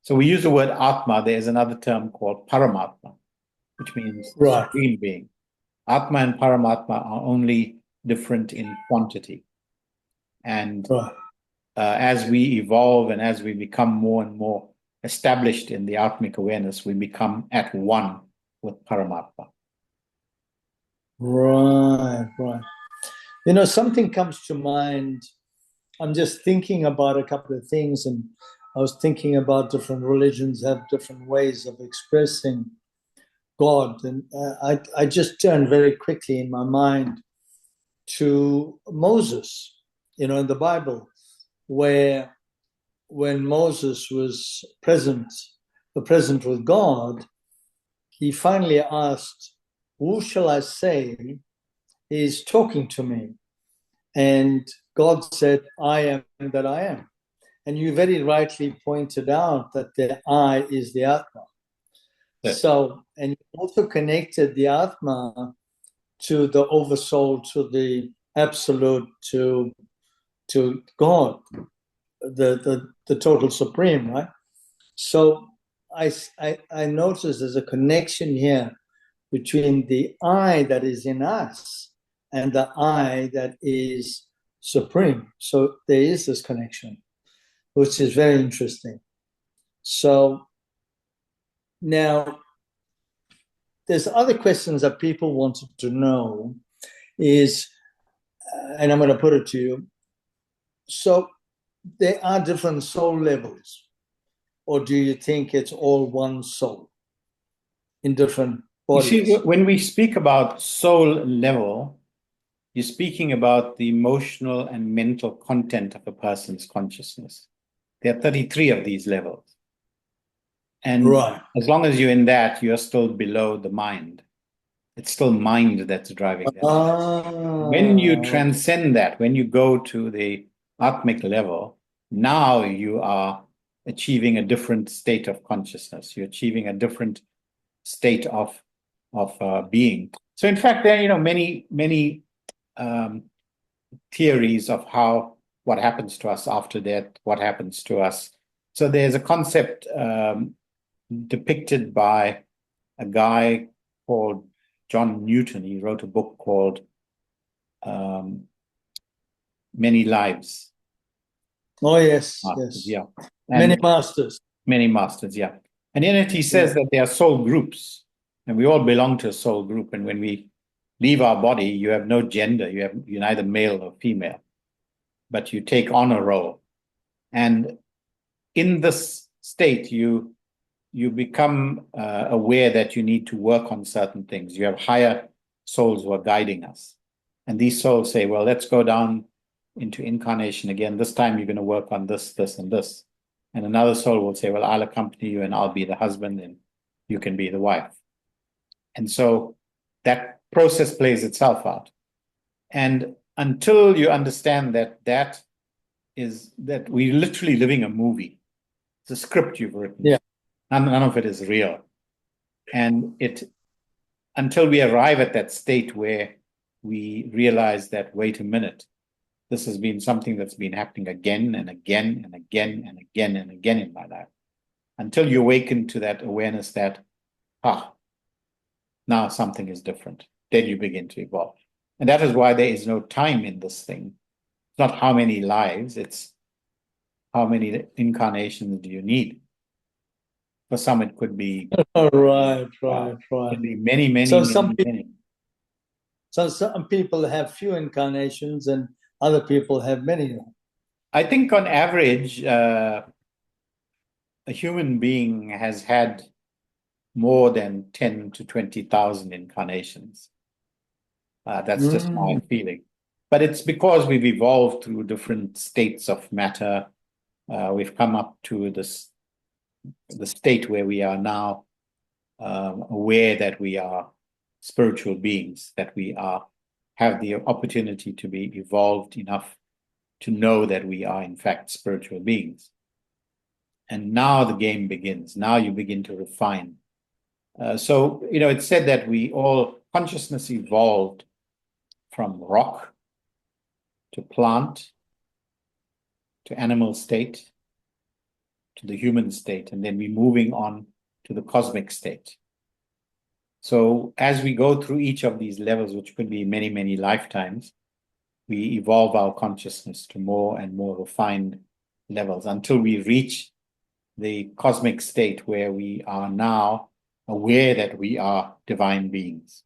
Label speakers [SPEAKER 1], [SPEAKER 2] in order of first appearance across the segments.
[SPEAKER 1] So we use the word Atma. There's another term called Paramatma, which means
[SPEAKER 2] Right,
[SPEAKER 1] supreme being. Atma and Paramatma are only different in quantity. And
[SPEAKER 2] right.
[SPEAKER 1] as we evolve and as we become more and more established in the Atmic awareness, we become at one with Paramatma.
[SPEAKER 2] Right, right. You know, something comes to mind. I'm just thinking about a couple of things, and I was thinking about different religions have different ways of expressing God. And I just turned very quickly in my mind to Moses, you know, in the Bible, where when Moses was present with God, he finally asked, "Who shall I say is talking to me?" And God said, "I am that I am." And you very rightly pointed out that the I is the Atma.
[SPEAKER 1] Yes.
[SPEAKER 2] So, and you also connected the Atma to the oversoul, to the absolute, to God, the total supreme, right? So I noticed there's a connection here between the I that is in us and the I that is supreme. So there is this connection, which is very interesting. So now there's other questions that people wanted to know is, and I'm going to put it to you. So there are different soul levels, or do you think it's all one soul in different
[SPEAKER 1] You see,
[SPEAKER 2] bodies?
[SPEAKER 1] when we speak about soul level, you're speaking about the emotional and mental content of a person's consciousness. There are 33 of these levels. And
[SPEAKER 2] Right.
[SPEAKER 1] as long as you're in that, you're still below the mind. It's still mind that's driving that. When you
[SPEAKER 2] Ah,
[SPEAKER 1] transcend that, when you go to the Atmic level, now you are achieving a different state of consciousness. You're achieving a different state of being. So, in fact, there are many um, theories of what happens to us after death, what happens to us. So, there's a concept depicted by a guy called John Newton. He wrote a book called um, Many Lives.
[SPEAKER 2] oh yes,
[SPEAKER 1] Masters,
[SPEAKER 2] yes.
[SPEAKER 1] yeah.
[SPEAKER 2] Many
[SPEAKER 1] And
[SPEAKER 2] masters.
[SPEAKER 1] many masters, yeah. And in it, he
[SPEAKER 2] Yeah.
[SPEAKER 1] says that there are soul groups, and we all belong to a soul group. And when we leave our body, you have no gender. You're neither male or female, but you take on a role. And in this state, you become aware that you need to work on certain things. You have higher souls who are guiding us. And these souls say, well, let's go down into incarnation again. This time you're going to work on this, this, and this. And another soul will say, well, I'll accompany you and I'll be the husband and you can be the wife. And so that process plays itself out. And until you understand that we're literally living a movie. It's a script you've written.
[SPEAKER 2] Yeah.
[SPEAKER 1] None of it is real. And it until we arrive at that state where we realize that, wait a minute, this has been something that's been happening again and again and again and again and again in my life. Until you awaken to that awareness that, now something is different. Then you begin to evolve. And that is why there is no time in this thing. It's not how many lives, it's how many incarnations do you need. For some, it could be,
[SPEAKER 2] Right,
[SPEAKER 1] uh,
[SPEAKER 2] right, right.
[SPEAKER 1] many, many,
[SPEAKER 2] So some
[SPEAKER 1] many,
[SPEAKER 2] people,
[SPEAKER 1] many.
[SPEAKER 2] so some people have few incarnations, and other people have many.
[SPEAKER 1] I think on average, a human being has had more than 10 to 20,000 incarnations. That's just my
[SPEAKER 2] Mm.
[SPEAKER 1] feeling. But it's because we've evolved through different states of matter. We've come up to the state where we are now aware that we are spiritual beings, that we have the opportunity to be evolved enough to know that we are in fact spiritual beings. And now the game begins. Now you begin to refine. So, it's said that consciousness evolved from rock to plant to animal state to the human state, and then we're moving on to the cosmic state. So as we go through each of these levels, which could be many, many lifetimes, we evolve our consciousness to more and more refined levels until we reach the cosmic state where we are now aware that we are divine beings.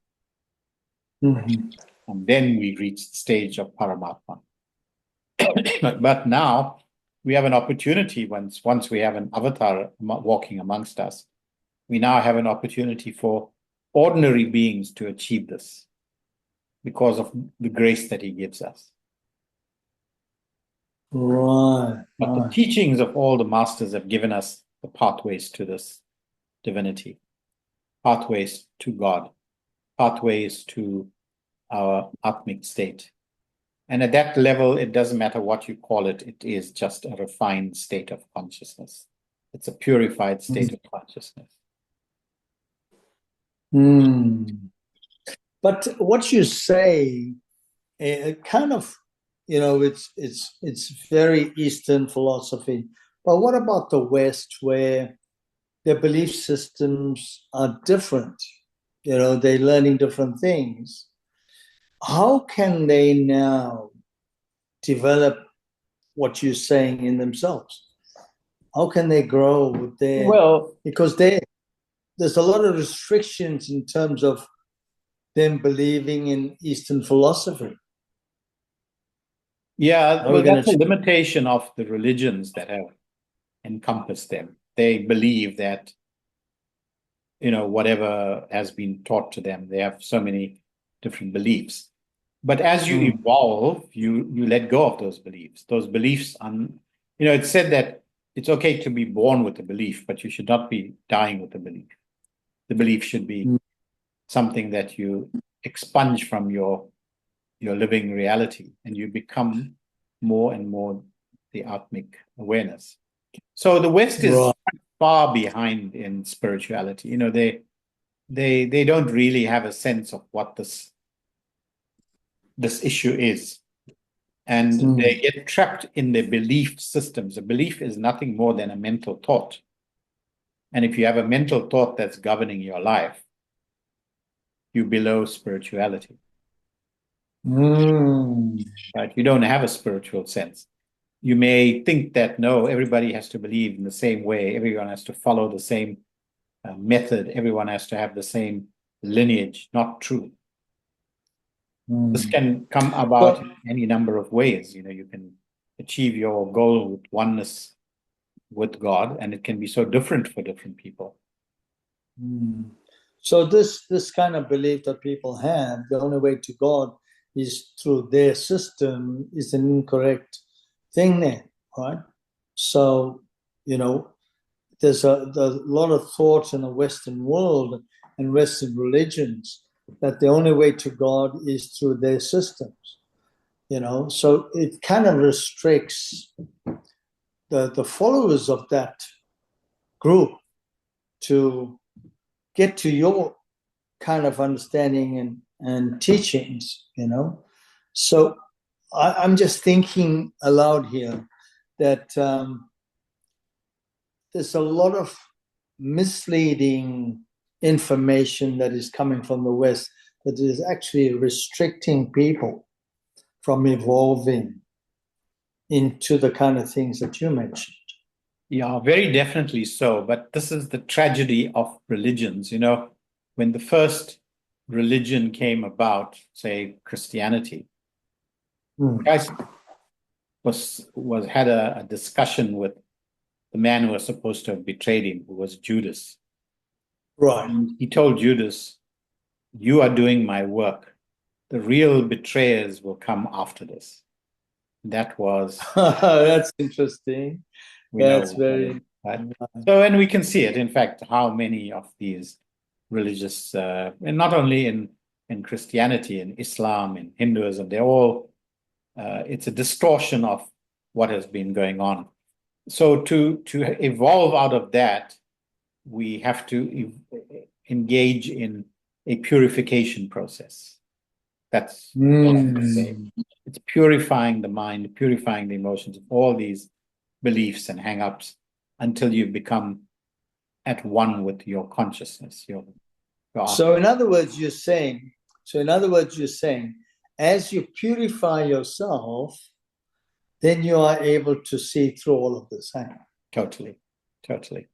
[SPEAKER 2] Mm-hmm.
[SPEAKER 1] And then we reach the stage of Paramatma. But now we have an opportunity, once we have an avatar walking amongst us, we now have an opportunity for ordinary beings to achieve this because of the grace that he gives us.
[SPEAKER 2] Right.
[SPEAKER 1] But the teachings of all the masters have given us the pathways to this divinity, pathways to God, pathways to our Atmic state. And at that level, it doesn't matter what you call it, it is just a refined state of consciousness. It's a purified state of consciousness.
[SPEAKER 2] But what you say, kind of, it's very Eastern philosophy. But what about the West, where their belief systems are different? They're learning different things. How can they now develop what you're saying in themselves? How can they grow with their...
[SPEAKER 1] Well,
[SPEAKER 2] because there's a lot of restrictions in terms of them believing in Eastern philosophy.
[SPEAKER 1] Yeah, well, that's a limitation of the religions that have encompassed them. They believe that, whatever has been taught to them, they have so many different beliefs. But as you evolve, you let go of those beliefs. Those beliefs, it's said that it's okay to be born with a belief, but you should not be dying with a belief. The belief should be something that you expunge from your living reality, and you become more and more the Atmic awareness. So the West is far behind in spirituality. They don't really have a sense of what this issue is. And they get trapped in their belief systems. A belief is nothing more than a mental thought. And if you have a mental thought that's governing your life, you're below spirituality. Right? You don't have a spiritual sense. You may think that, no, everybody has to believe in the same way. Everyone has to follow the same method. Everyone has to have the same lineage. Not true. This can come about in any number of ways. You can achieve your goal with oneness with God, and it can be so different for different people.
[SPEAKER 2] So this kind of belief that people have, the only way to God is through their system, is an incorrect thing there, right? So, there's a lot of thoughts in the Western world and Western religions that the only way to God is through their systems, so it kind of restricts the followers of that group to get to your kind of understanding and teachings, So I'm just thinking aloud here that there's a lot of misleading information that is coming from the West that is actually restricting people from evolving into the kind of things that you mentioned.
[SPEAKER 1] Yeah, very definitely so. But this is the tragedy of religions. When the first religion came about, say Christianity, Christ had a discussion with the man who was supposed to have betrayed him, who was Judas.
[SPEAKER 2] Right.
[SPEAKER 1] And he told Judas, "You are doing my work. The real betrayers will come after this." That was...
[SPEAKER 2] That's interesting. That's very...
[SPEAKER 1] Right? So, and we can see it, in fact, how many of these religious, and not only in Christianity, in Islam, in Hinduism, they're all, it's a distortion of what has been going on. So to evolve out of that, we have to engage in a purification process. That's what I would say. It's purifying the mind, purifying the emotions of all these beliefs and hang-ups, until you become at one with your consciousness.
[SPEAKER 2] So in other words, you're saying, as you purify yourself, then you are able to see through all of this. Huh?
[SPEAKER 1] Totally.